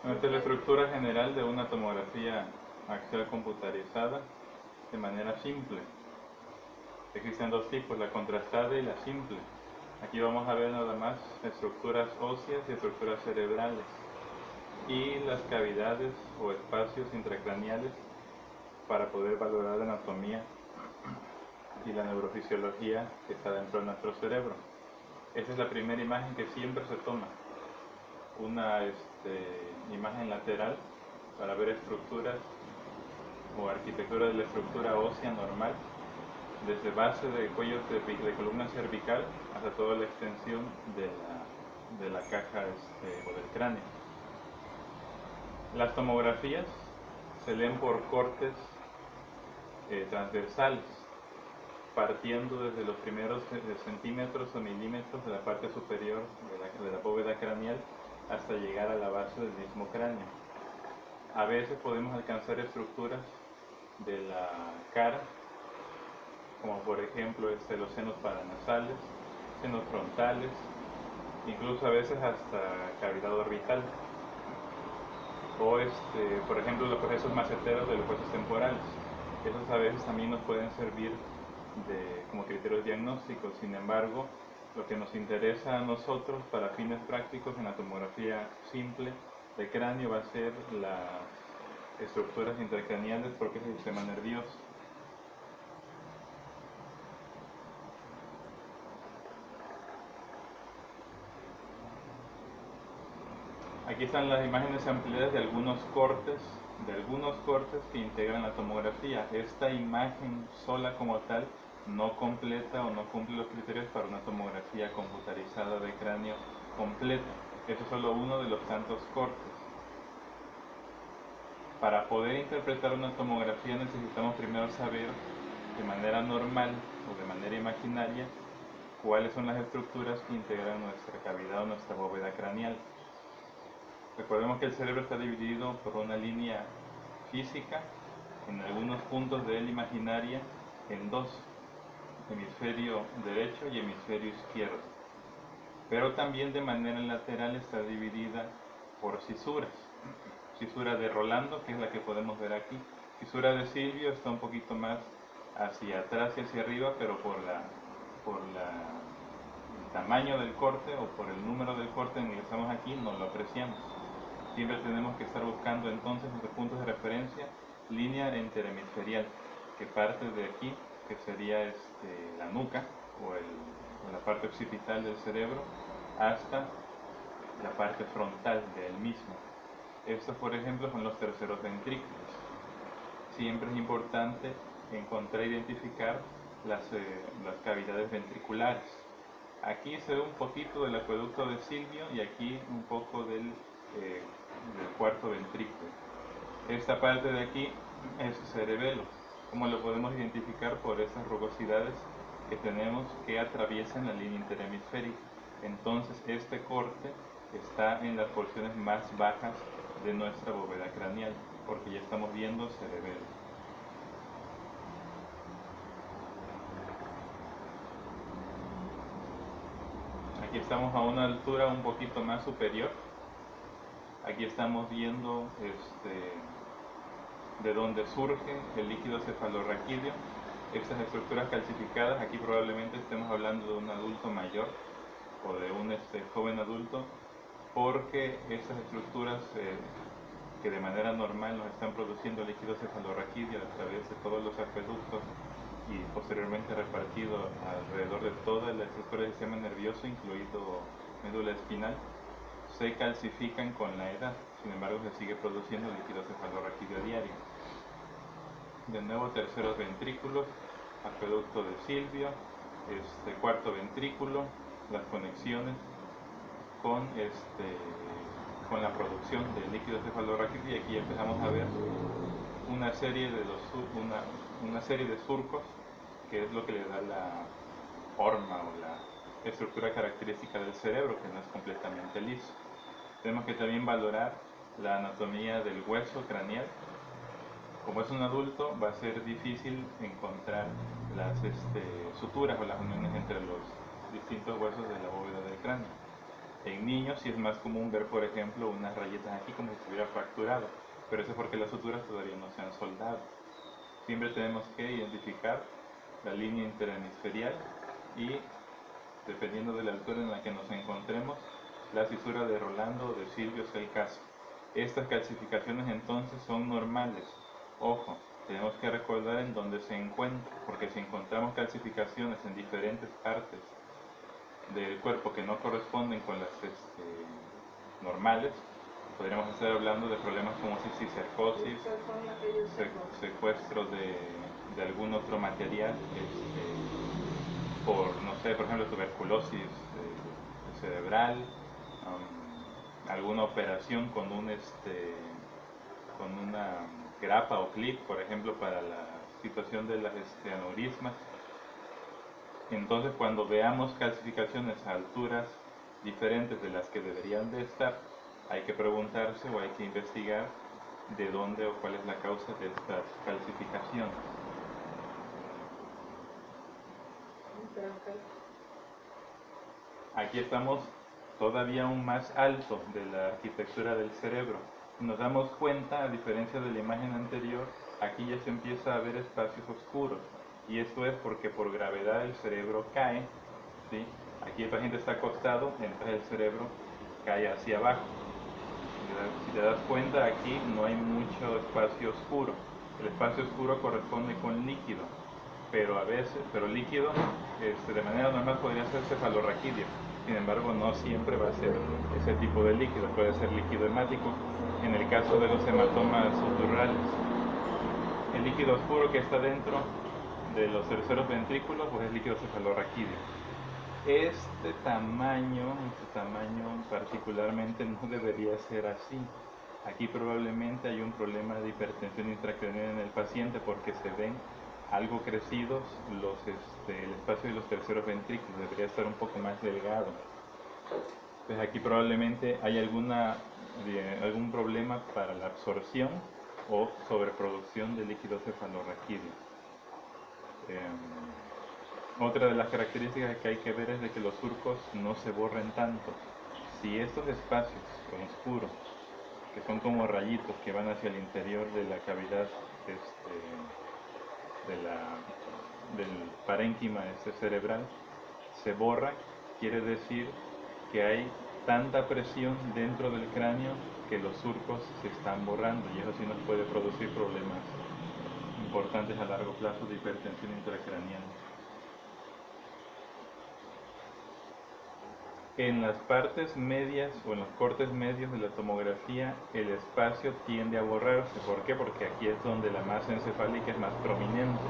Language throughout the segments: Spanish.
Esta es la estructura general de una tomografía axial computarizada de manera simple. Existen dos tipos, la contrastada y la simple. Aquí vamos a ver nada más estructuras óseas y estructuras cerebrales y las cavidades o espacios intracraneales para poder valorar la anatomía y la neurofisiología que está dentro de nuestro cerebro. Esta es la primera imagen que siempre se toma, una imagen lateral para ver estructuras o arquitectura de la estructura ósea normal, desde base de cuello de columna cervical hasta toda la extensión de la caja o del cráneo. Las tomografías se leen por cortes transversales, partiendo desde los primeros centímetros o milímetros de la parte superior de la bóveda craneal hasta llegar a la base del mismo cráneo. A veces podemos alcanzar estructuras de la cara, como por ejemplo los senos paranasales, senos frontales, incluso a veces hasta cavidad orbital, o por ejemplo los procesos maceteros de los huesos temporales. Esos a veces también nos pueden servir como criterios diagnósticos. Sin embargo, lo que nos interesa a nosotros para fines prácticos en la tomografía simple de cráneo va a ser las estructuras intracraneales porque es el sistema nervioso. Aquí están las imágenes ampliadas de algunos cortes que integran la tomografía. Esta imagen sola como tal no completa o no cumple los criterios para una tomografía computarizada de cráneo completa. Este es solo uno de los tantos cortes. Para poder interpretar una tomografía necesitamos primero saber de manera normal o de manera imaginaria cuáles son las estructuras que integran nuestra cavidad o nuestra bóveda craneal. Recordemos que el cerebro está dividido por una línea física, en algunos puntos de él imaginaria, en dos, hemisferio derecho y hemisferio izquierdo. Pero también de manera lateral está dividida por cisuras. Fisura de Rolando, que es la que podemos ver aquí. Fisura de Silvio está un poquito más hacia atrás y hacia arriba, pero por el tamaño del corte o por el número del corte en el que estamos aquí no lo apreciamos. Siempre tenemos que estar buscando entonces nuestros puntos de referencia, línea interhemisferial, que parte de aquí, que sería la nuca o la parte occipital del cerebro, hasta la parte frontal del mismo. Estos, por ejemplo, son los terceros ventrículos. Siempre es importante encontrar e identificar las cavidades ventriculares. Aquí se ve un poquito del acueducto de Silvio y aquí un poco del cuarto ventrículo. Esta parte de aquí es cerebelo. ¿Cómo lo podemos identificar? Por esas rugosidades que tenemos que atraviesan la línea interhemisférica. Entonces este corte está en las porciones más bajas de nuestra bóveda craneal, porque ya estamos viendo cerebelo. Aquí estamos a una altura un poquito más superior. Aquí estamos viendo de dónde surge el líquido cefalorraquídeo. Estas estructuras calcificadas, aquí probablemente estemos hablando de un adulto mayor o de un joven adulto, porque estas estructuras que de manera normal nos están produciendo líquido cefalorraquídeo a través de todos los acueductos y posteriormente repartido alrededor de toda la estructura del sistema nervioso, incluido médula espinal, se calcifican con la edad. Sin embargo, se sigue produciendo líquido cefalorraquídeo diario. De nuevo, terceros ventrículos, acueducto de Silvio, cuarto ventrículo, las conexiones con la producción de líquido cefalorraquídeo, y aquí empezamos a ver una serie de surcos, que es lo que le da la forma o la estructura característica del cerebro, que no es completamente liso. Tenemos que también valorar la anatomía del hueso craneal. Como es un adulto, va a ser difícil encontrar las suturas o las uniones entre los distintos huesos de la bóveda del cráneo. En niños sí es más común ver, por ejemplo, unas rayitas aquí como si estuviera fracturado, pero eso es porque las suturas todavía no se han soldado. Siempre tenemos que identificar la línea interhemisferial y, dependiendo de la altura en la que nos encontremos, la fisura de Rolando o de Silvio es el caso. Estas calcificaciones entonces son normales. Ojo, tenemos que recordar en dónde se encuentra, porque si encontramos calcificaciones en diferentes partes del cuerpo que no corresponden con las normales, podríamos estar hablando de problemas como cisticercosis, secuestro de algún otro material, por, no sé, por ejemplo, tuberculosis cerebral, alguna operación con con una grapa o clip, por ejemplo, para la situación de las aneurismas. Entonces, cuando veamos calcificaciones a alturas diferentes de las que deberían de estar, hay que preguntarse o hay que investigar de dónde o cuál es la causa de estas calcificaciones. Aquí estamos todavía aún más alto de la arquitectura del cerebro. Nos damos cuenta, a diferencia de la imagen anterior, aquí ya se empieza a ver espacios oscuros. Y esto es porque por gravedad el cerebro cae, ¿sí? Aquí el paciente está acostado, entonces el cerebro cae hacia abajo. Si te das cuenta, aquí no hay mucho espacio oscuro. El espacio oscuro corresponde con líquido, pero a veces, líquido, de manera normal podría ser cefalorraquídeo. Sin embargo, no siempre va a ser ese tipo de líquido, puede ser líquido hemático. En el caso de los hematomas subdurales, el líquido oscuro que está dentro de los terceros ventrículos pues es líquido cefalorraquídeo. Este tamaño particularmente no debería ser así. Aquí probablemente hay un problema de hipertensión intracraneal en el paciente porque se ven algo crecidos el espacio de los terceros ventrículos, debería estar un poco más delgado. Pues aquí probablemente hay algún problema para la absorción o sobreproducción de líquido cefalorraquídeo. Otra de las características que hay que ver es de que los surcos no se borren tanto. Si estos espacios oscuros, que son como rayitos que van hacia el interior de la cavidad del parénquima cerebral, se borran, quiere decir que hay tanta presión dentro del cráneo que los surcos se están borrando y eso sí nos puede producir problemas importantes a largo plazo de hipertensión intracraneal. En las partes medias o en los cortes medios de la tomografía el espacio tiende a borrarse. ¿Por qué? Porque aquí es donde la masa encefálica es más prominente.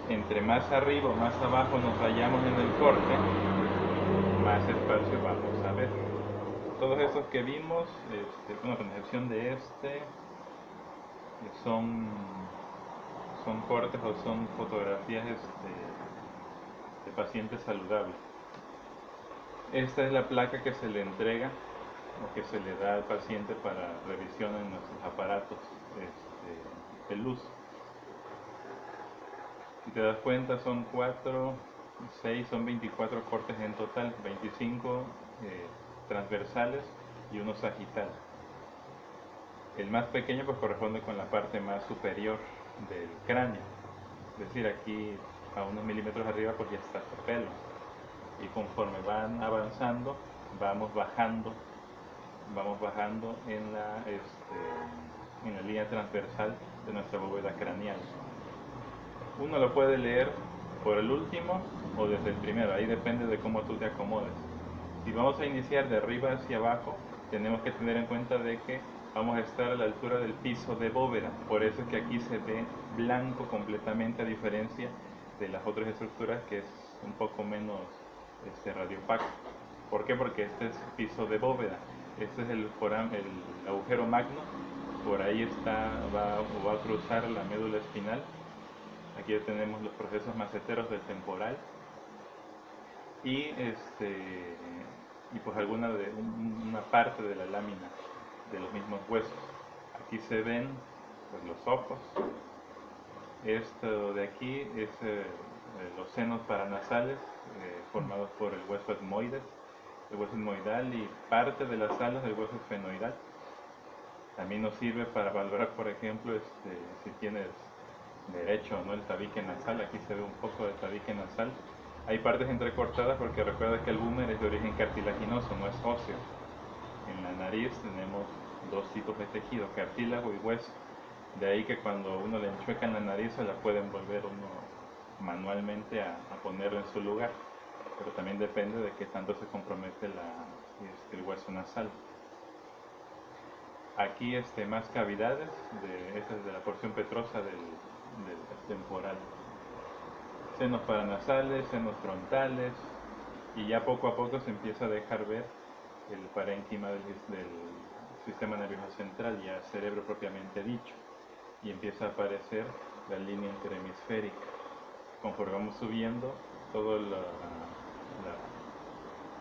Entre más arriba o más abajo nos vayamos en el corte, más espacio vamos a ver. Todos estos que vimos, con excepción de son cortes o son fotografías de pacientes saludables. Esta es la placa que se le entrega o que se le da al paciente para revisión en nuestros aparatos de luz. Si te das cuenta son son 24 cortes en total, 25 transversales y uno sagital. El más pequeño pues corresponde con la parte más superior del cráneo, es decir, aquí a unos milímetros arriba pues ya está el pelo. Y conforme van avanzando, vamos bajando en la línea transversal de nuestra bóveda craneal. Uno lo puede leer por el último o desde el primero, ahí depende de cómo tú te acomodes. Si vamos a iniciar de arriba hacia abajo, tenemos que tener en cuenta de que vamos a estar a la altura del piso de bóveda, por eso es que aquí se ve blanco completamente, a diferencia de las otras estructuras que es un poco menos radiopaco. ¿Por qué? Porque este es piso de bóveda, este es el agujero magno, por ahí va a cruzar la médula espinal. Aquí ya tenemos los procesos maceteros del temporal y pues una parte de la lámina de los mismos huesos. Aquí se ven pues, los ojos. Esto de aquí es los senos paranasales formados por el hueso etmoides. el hueso etmoidal y parte de las alas del hueso esfenoidal. También nos sirve para valorar, por ejemplo, si tienes derecho o no el tabique nasal. Aquí se ve un poco de tabique nasal. Hay partes entrecortadas porque recuerda que el búmer es de origen cartilaginoso, no es óseo. En la nariz tenemos dos tipos de tejido, cartílago y hueso. De ahí que cuando uno le enchueca en la nariz se la puede envolver uno manualmente a ponerla en su lugar. Pero también depende de qué tanto se compromete el hueso nasal. Aquí más cavidades, esta es de la porción petrosa del temporal. Senos paranasales, senos frontales, y ya poco a poco se empieza a dejar ver el parénquima del sistema nervioso central, ya cerebro propiamente dicho, y empieza a aparecer la línea interhemisférica. Conforme vamos subiendo, toda la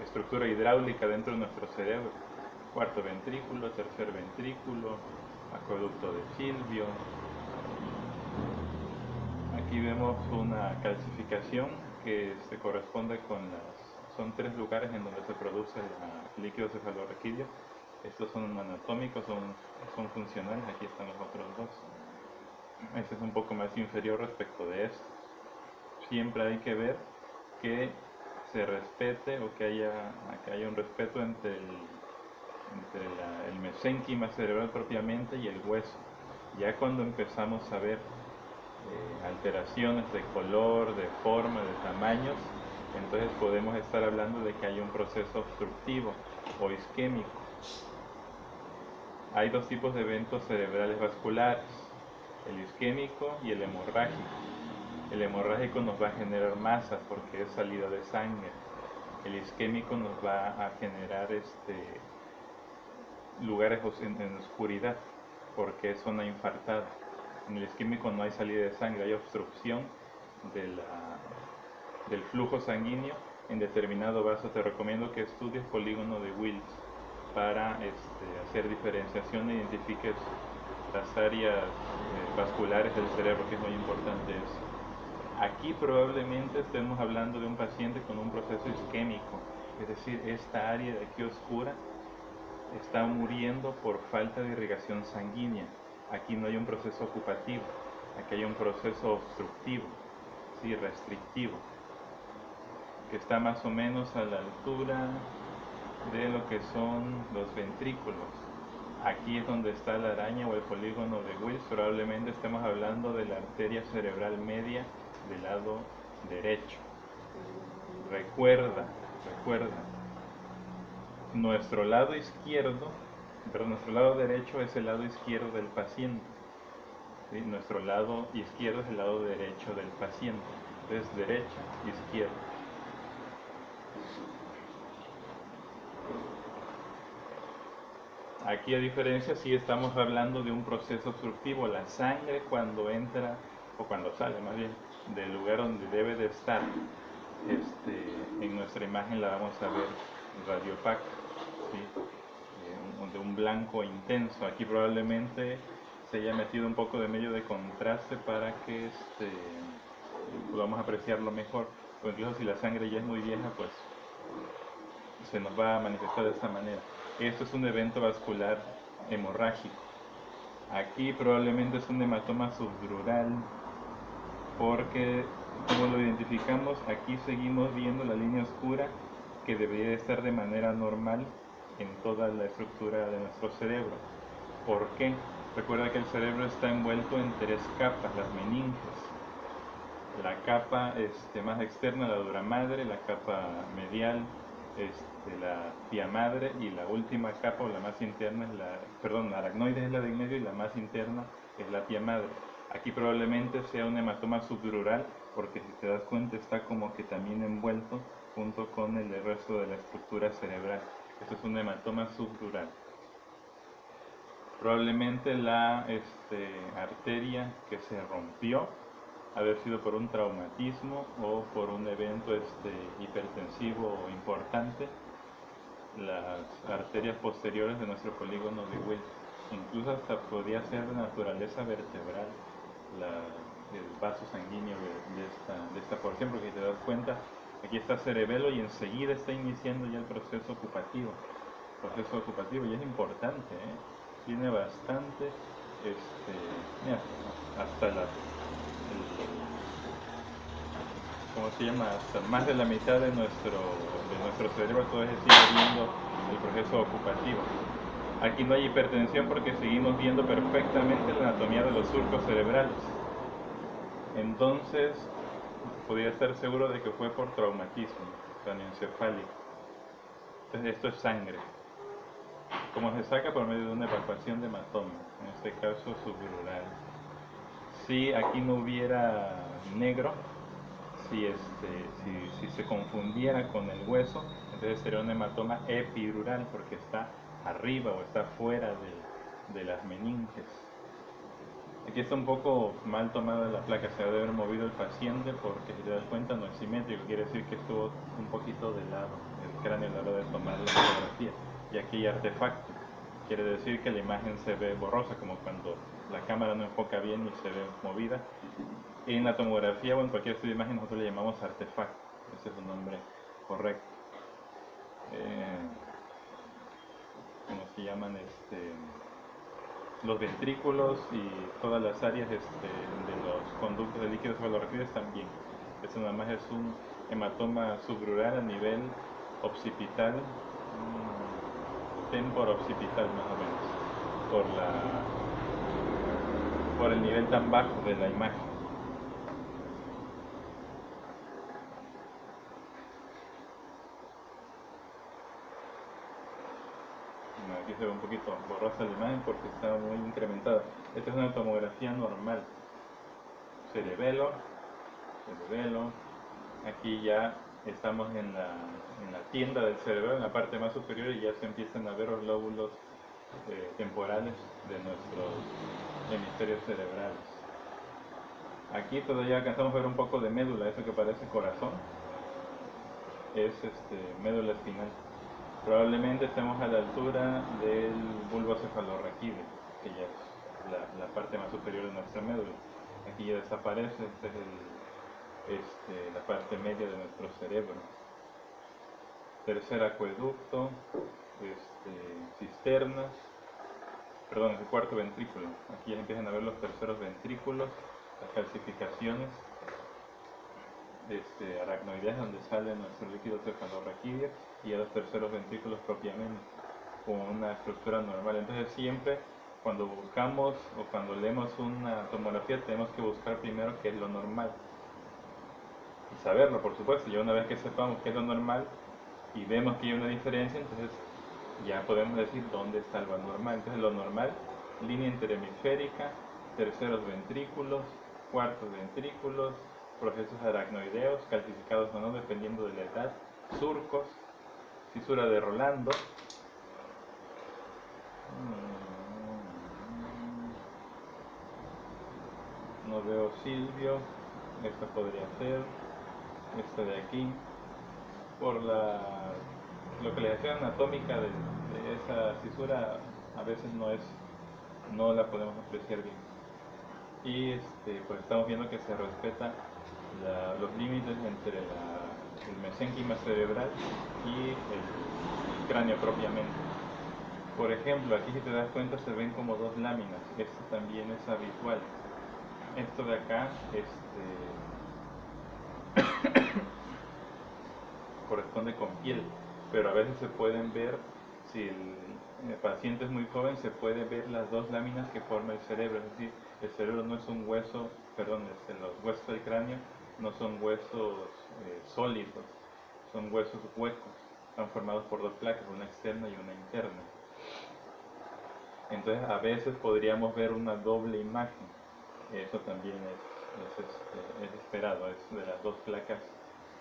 estructura hidráulica dentro de nuestro cerebro, cuarto ventrículo, tercer ventrículo, acueducto de Silvio. Aquí vemos una calcificación que se corresponde con son 3 lugares en donde se produce el líquido cefalorraquídeo. Estos son anatómicos, son funcionales, aquí están los otros dos. Este es un poco más inferior respecto de esto. Siempre hay que ver que se respete o que haya un respeto entre el mesénquima cerebral propiamente y el hueso. Ya cuando empezamos a ver alteraciones de color, de forma, de tamaños, entonces podemos estar hablando de que hay un proceso obstructivo o isquémico. Hay dos tipos de eventos cerebrales vasculares, el isquémico y el hemorrágico. El hemorrágico nos va a generar masas porque es salida de sangre. El isquémico nos va a generar lugares en oscuridad porque es zona infartada. En el isquémico no hay salida de sangre, hay obstrucción del flujo sanguíneo en determinado vaso. Te recomiendo que estudies polígono de Wills para hacer diferenciación e identifiques las áreas vasculares del cerebro, que es muy importante eso. Aquí probablemente estemos hablando de un paciente con un proceso isquémico, es decir, esta área de aquí oscura está muriendo por falta de irrigación sanguínea. Aquí no hay un proceso ocupativo, aquí hay un proceso obstructivo, ¿sí? Restrictivo, que está más o menos a la altura de lo que son los ventrículos. Aquí es donde está la araña o el polígono de Wills. Probablemente estemos hablando de la arteria cerebral media del lado derecho. Recuerda, nuestro lado izquierdo, pero nuestro lado derecho es el lado izquierdo del paciente. ¿Sí? Nuestro lado izquierdo es el lado derecho del paciente. Entonces, derecha, izquierda. Aquí, a diferencia, sí estamos hablando de un proceso obstructivo. La sangre, cuando entra, o cuando sale más bien, del lugar donde debe de estar, en nuestra imagen la vamos a ver radiopaca, ¿sí? De un blanco intenso. Aquí probablemente se haya metido un poco de medio de contraste para que podamos apreciarlo mejor. O incluso si la sangre ya es muy vieja, pues se nos va a manifestar de esta manera. Esto es un evento vascular hemorrágico. Aquí probablemente es un hematoma subdural porque, como lo identificamos, aquí seguimos viendo la línea oscura que debería estar de manera normal en toda la estructura de nuestro cerebro. ¿Por qué? Recuerda que el cerebro está envuelto en 3 capas, las meninges. La capa más externa, la dura madre, la capa medial, la pia madre, y la última capa o la más interna la aracnoide es la de en medio y la más interna es la pia madre. Aquí probablemente sea un hematoma subdural porque, si te das cuenta, está como que también envuelto junto con el resto de la estructura cerebral. Esto es un hematoma subdural. Probablemente la arteria que se rompió haber sido por un traumatismo o por un evento hipertensivo importante, las arterias posteriores de nuestro polígono de Wills. Incluso hasta podría ser de naturaleza vertebral el vaso sanguíneo de esta porción, porque si te das cuenta, Aquí está cerebelo y enseguida está iniciando ya el proceso ocupativo. Y es importante, ¿eh? Tiene bastante, mira, hasta ¿cómo se llama? Hasta más de la mitad de nuestro cerebro todavía sigue viendo el proceso ocupativo. Aquí no hay hipertensión porque seguimos viendo perfectamente la anatomía de los surcos cerebrales. Entonces, podría estar seguro de que fue por traumatismo craneoencefálico. Entonces, esto es sangre. Como se saca por medio de una evacuación de hematoma, en este caso subdural. Si aquí no hubiera negro, si se confundiera con el hueso, entonces sería un hematoma epidural porque está arriba o está fuera de las meninges. Aquí está un poco mal tomada la placa, se debe haber movido el paciente porque si te das cuenta no es simétrico, quiere decir que estuvo un poquito de lado el cráneo a la hora de tomar la fotografía. Y aquí hay artefacto, quiere decir que la imagen se ve borrosa, como cuando la cámara no enfoca bien y se ve movida. En la tomografía o en cualquier estudio de imagen nosotros le llamamos artefacto, ese es su nombre correcto. ¿Cómo se llaman? Los ventrículos y todas las áreas de los conductos de líquidos cefalorraquídeos también. Eso nada más es un hematoma subdural a nivel occipital, temporo-occipital más o menos, por el nivel tan bajo de la imagen. Aquí se ve un poquito borrosa la imagen porque está muy incrementada. Esta es una tomografía normal. Cerebelo. Aquí ya estamos en la tienda del cerebro, en la parte más superior, y ya se empiezan a ver los lóbulos temporales de nuestros hemisferios cerebrales. Aquí todavía alcanzamos a ver un poco de médula, eso que parece corazón, es médula espinal. Probablemente estemos a la altura del bulbo cefalorraquídeo, que ya es la parte más superior de nuestra médula. Aquí ya desaparece, la parte media de nuestro cerebro. Tercer acueducto, cisternas, perdón, es el cuarto ventrículo. Aquí ya empiezan a ver los terceros ventrículos, las calcificaciones aracnoideas donde sale nuestro líquido cefalorraquídeo y a los terceros ventrículos propiamente, con una estructura normal. Entonces siempre cuando buscamos o cuando leemos una tomografía tenemos que buscar primero qué es lo normal. Y saberlo, por supuesto, ya una vez que sepamos qué es lo normal y vemos que hay una diferencia, entonces ya podemos decir dónde está lo normal. Entonces lo normal, línea interhemisférica, terceros ventrículos, cuartos ventrículos, procesos aracnoideos, calcificados o no, dependiendo de la edad, surcos, fisura de Rolando. No veo Silvio, esta podría ser, esta de aquí, por la localización anatómica de esa fisura a veces no la podemos apreciar bien. Y pues estamos viendo que se respeta los límites entre el mesénquima cerebral y el cráneo propiamente. Por ejemplo, aquí si te das cuenta se ven como dos láminas, esto también es habitual. Esto de acá corresponde con piel, pero a veces se pueden ver, si el paciente es muy joven, se puede ver las dos láminas que forma el cerebro, es decir, el cerebro no es un hueso, perdón, los huesos del cráneo no son huesos sólidos, son huesos huecos, están formados por dos placas, una externa y una interna. Entonces a veces podríamos ver una doble imagen, eso también es esperado, es de las dos placas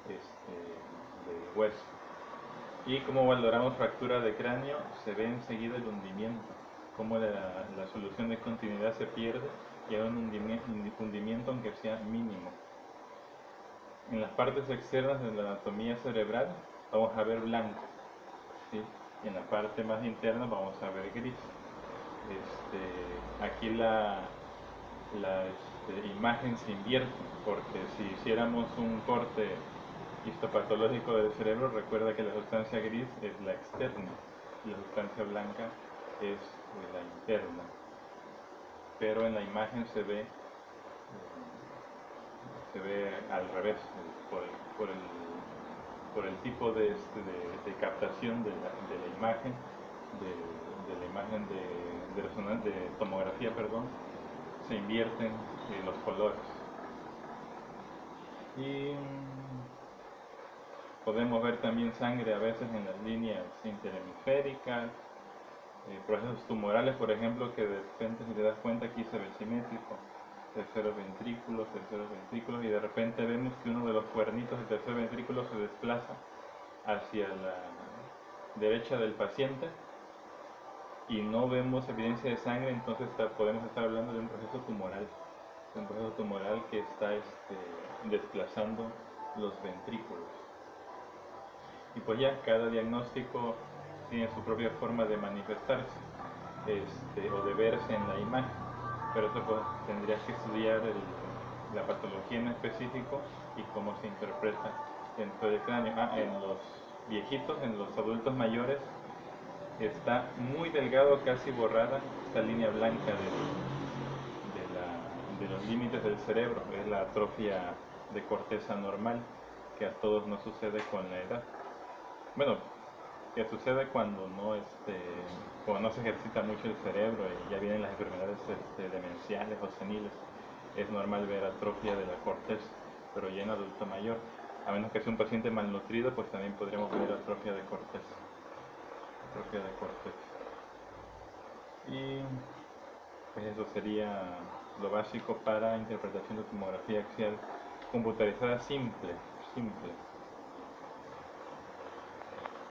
de hueso. Y como valoramos fractura de cráneo, se ve enseguida el hundimiento, como la solución de continuidad se pierde y hay un hundimiento aunque sea mínimo. En las partes externas de la anatomía cerebral vamos a ver blanco, ¿sí? Y en la parte más interna vamos a ver gris. Aquí la imagen se invierte, porque si hiciéramos un corte histopatológico del cerebro, recuerda que la sustancia gris es la externa y la sustancia blanca es la interna. Pero en la imagen se ve al revés, por el, por el tipo de captación de la imagen, de la imagen de tomografía, perdón, se invierten los colores. Y podemos ver también sangre a veces en las líneas interhemisféricas, procesos tumorales, por ejemplo, que de repente, si te das cuenta, aquí se ve simétrico, terceros ventrículos, y de repente vemos que uno de los cuernitos del tercer ventrículo se desplaza hacia la derecha del paciente y no vemos evidencia de sangre, entonces podemos estar hablando de un proceso tumoral que está desplazando los ventrículos. Y pues ya cada diagnóstico tiene su propia forma de manifestarse o de verse en la imagen, pero eso pues tendrías que estudiar la patología en específico y cómo se interpreta dentro del cráneo. En los viejitos, en los adultos mayores, está muy delgado, casi borrada esta línea blanca de los límites del cerebro. Es la atrofia de corteza normal, que a todos nos sucede con la edad. Bueno, que sucede cuando no se ejercita mucho el cerebro y ya vienen las enfermedades demenciales o seniles. Es normal ver atrofia de la corteza, pero ya en adulto mayor, a menos que sea un paciente malnutrido, pues también podríamos ver atrofia de corteza. Y pues eso sería lo básico para interpretación de tomografía axial computarizada simple.